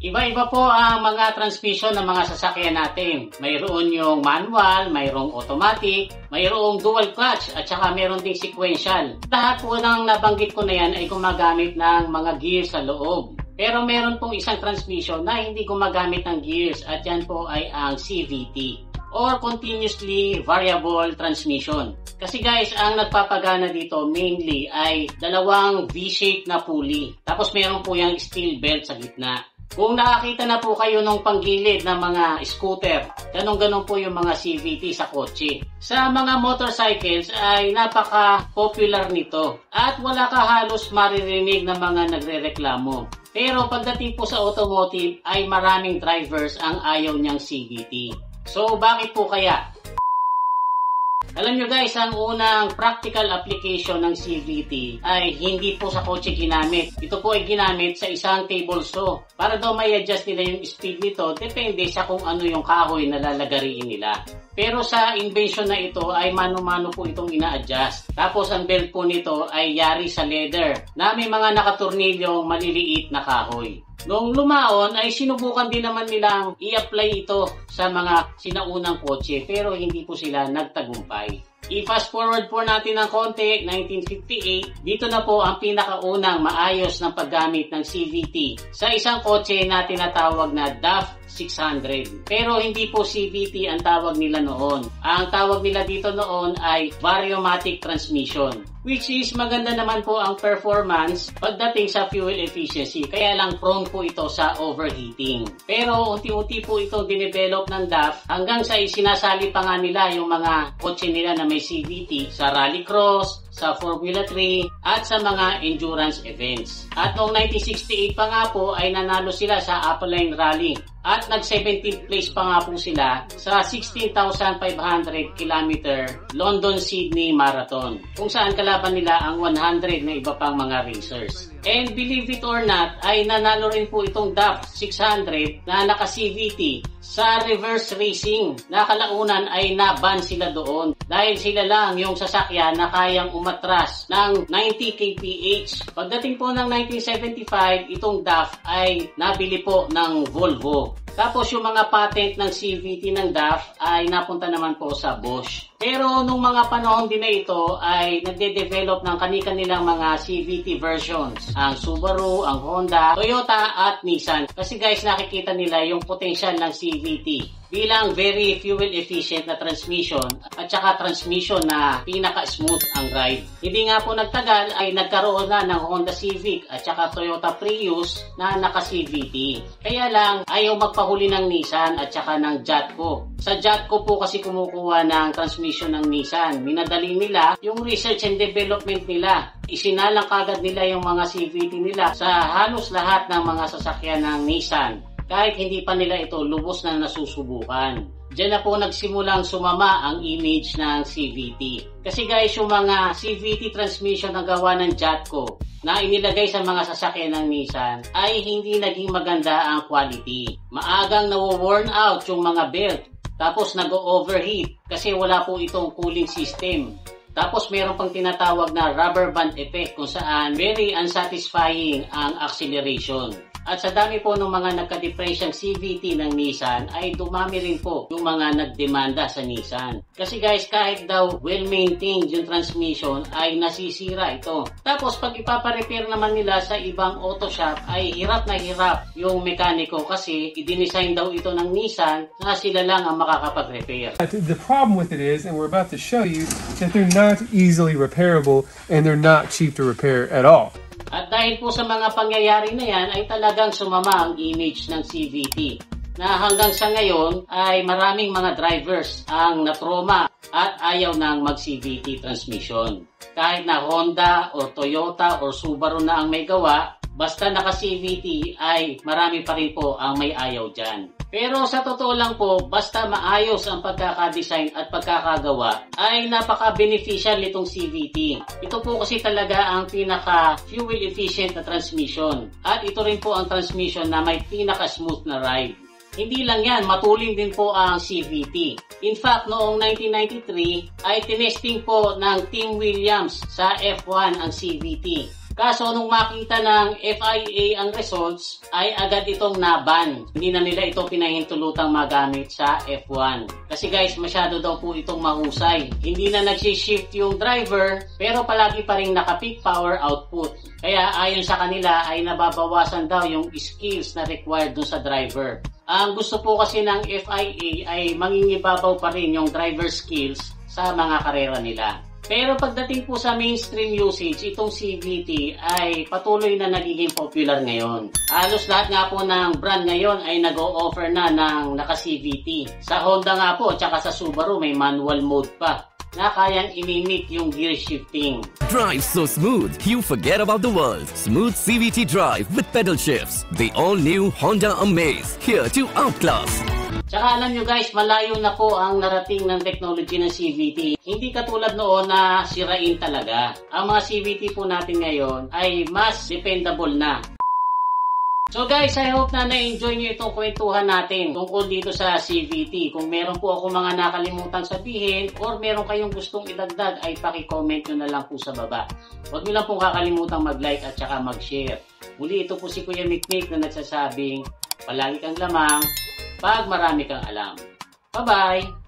Iba-iba po ang mga transmission ng mga sasakyan natin. Mayroon yung manual, mayroong automatic, mayroong dual clutch, at saka mayroon ding sequential. Lahat po ng nabanggit ko na yan ay gumagamit ng mga gears sa loob. Pero meron pong isang transmission na hindi gumagamit ng gears at yan po ay ang CVT or Continuously Variable Transmission. Kasi guys, ang nagpapagana dito mainly ay dalawang V-shape na pulley. Tapos meron po yung steel belt sa gitna. Kung nakakita na po kayo ng panggilid ng mga scooter, ganun-ganun po yung mga CVT sa kotse. Sa mga motorcycles ay napaka-popular nito at wala ka halos maririnig ng mga nagrereklamo. Pero pagdating po sa automotive ay maraming drivers ang ayaw niyang CVT. So bakit po kaya? Alam nyo guys, ang unang practical application ng CVT ay hindi po sa kotse ginamit. Ito po ay ginamit sa isang table saw. Para daw may adjust nila yung speed nito, depende sa kung ano yung kahoy na lalagariin nila. Pero sa invention na ito ay mano-mano po itong ina-adjust. Tapos ang belt po nito ay yari sa leather na may mga nakatornilyong maliliit na kahoy. Noong lumaon ay sinubukan din naman nilang i-apply ito sa mga sinaunang kotse pero hindi po sila nagtagumpay. I-fast forward po natin ng konti, 1958, dito na po ang pinakaunang maayos ng paggamit ng CVT sa isang kotse na tinatawag na DAF 600. Pero hindi po CVT ang tawag nila noon. Ang tawag nila dito noon ay Variomatic Transmission, which is maganda naman po ang performance pagdating sa fuel efficiency. Kaya lang prone po ito sa overheating. Pero unti-unti po itong dinevelop ng DAF hanggang sa isinasali pa nga nila yung mga kotse nila na may CVT sa rallycross, sa Formula 3 at sa mga endurance events. At noong 1968 pa nga po ay nanalo sila sa Apple Rally at nag-17th place pa nga po sila sa 16,500 km London-Sydney Marathon kung saan kalaban nila ang 100 na iba pang mga racers. And believe it or not, ay nanalo rin po itong DAF 600 na naka-CVT sa reverse racing na kalaunan ay naban sila doon dahil sila lang yung sasakyan na kayang umatras ng 90 kph. Pagdating po ng 1975, itong DAF ay nabili po ng Volvo. Tapos yung mga patent ng CVT ng DAF ay napunta naman po sa Bosch. Pero nung mga panahon din na ito ay nagde-develop ng kani-kanilang mga CVT versions. Ang Subaru, ang Honda, Toyota at Nissan. Kasi guys, nakikita nila yung potential ng CVT bilang very fuel efficient na transmission at saka transmission na pinaka-smooth ang ride. Hindi nga po nagtagal ay nagkaroon na ng Honda Civic at saka Toyota Prius na naka-CVT. Kaya lang ayaw magpahuli ng Nissan at saka ng Jatco. Sa Jatco po kasi kumukuha ng transmission ng Nissan. Minadali nila yung research and development nila. Isinalang kagad nila yung mga CVT nila sa halos lahat ng mga sasakyan ng Nissan. Kahit hindi pa nila ito lubos na nasusubukan. Diyan na po nagsimulang sumama ang image ng CVT. Kasi guys, yung mga CVT transmission na gawa ng Jatco na inilagay sa mga sasakyan ng Nissan ay hindi naging maganda ang quality. Maagang nawo-worn out yung mga belt. Tapos nag-overheat kasi wala po itong cooling system. Tapos meron pang tinatawag na rubber band effect kung saan very unsatisfying ang acceleration. At sa dami po ng mga nagka-differential CVT ng Nissan ay dumami rin po yung mga nagdemanda sa Nissan. Kasi guys, kahit daw well-maintained yung transmission ay nasisira ito. Tapos pag ipaparepair naman nila sa ibang auto shop ay hirap na hirap yung mekaniko kasi i-design daw ito ng Nissan na sila lang ang makakapag-repair. The problem with it is, and we're about to show you, that they're not easily repairable and they're not cheap to repair at all. At dahil po sa mga pangyayari na yan ay talagang sumama ang image ng CVT na hanggang sa ngayon ay maraming mga drivers ang natroma at ayaw nang mag-CVT transmission. Kahit na Honda o Toyota o Subaru na ang may gawa, basta naka-CVT ay marami pa rin po ang may ayaw dyan. Pero sa totoo lang po, basta maayos ang pagkakadesign at pagkakagawa, ay napaka-beneficial nitong CVT. Ito po kasi talaga ang pinaka-fuel efficient na transmission. At ito rin po ang transmission na may pinaka-smooth na ride. Hindi lang yan, matuling din po ang CVT. In fact, noong 1993 ay tinesting po ng Team Williams sa F1 ang CVT. Kaso nung makita ng FIA ang results, ay agad itong naban. Hindi na nila ito pinahintulutang magamit sa F1. Kasi guys, masyado daw po itong mahusay. Hindi na nagsishift yung driver, pero palagi pa rin naka-peak power output. Kaya ayon sa kanila ay nababawasan daw yung skills na required dun sa driver. Ang gusto po kasi ng FIA ay mangingibabaw pa rin yung driver skills sa mga karera nila. Pero pagdating po sa mainstream usage, itong CVT ay patuloy na nagiging popular ngayon. Halos lahat nga po ng brand ngayon ay nag-o-offer na ng naka-CVT. Sa Honda nga po, tsaka sa Subaru may manual mode pa na kayang imimik yung gear shifting. Drive so smooth, you forget about the world. Smooth CVT drive with pedal shifts. The all-new Honda Amaze, here to outclass. Tsaka alam nyo guys, malayo na po ang narating ng technology ng CVT. Hindi katulad noon na sirain talaga. Ang mga CVT po natin ngayon ay mas dependable na. So guys, I hope na na-enjoy nyo itong kwentuhan natin tungkol dito sa CVT. Kung meron po ako mga nakalimutan sabihin or meron kayong gustong idagdag ay paki-comment nyo na lang po sa baba. Huwag nyo lang pong kakalimutan mag-like at saka mag-share. Muli ito po si Kuya Mikmik na nagsasabing palagi kang lamang pag marami kang alam. Bye-bye!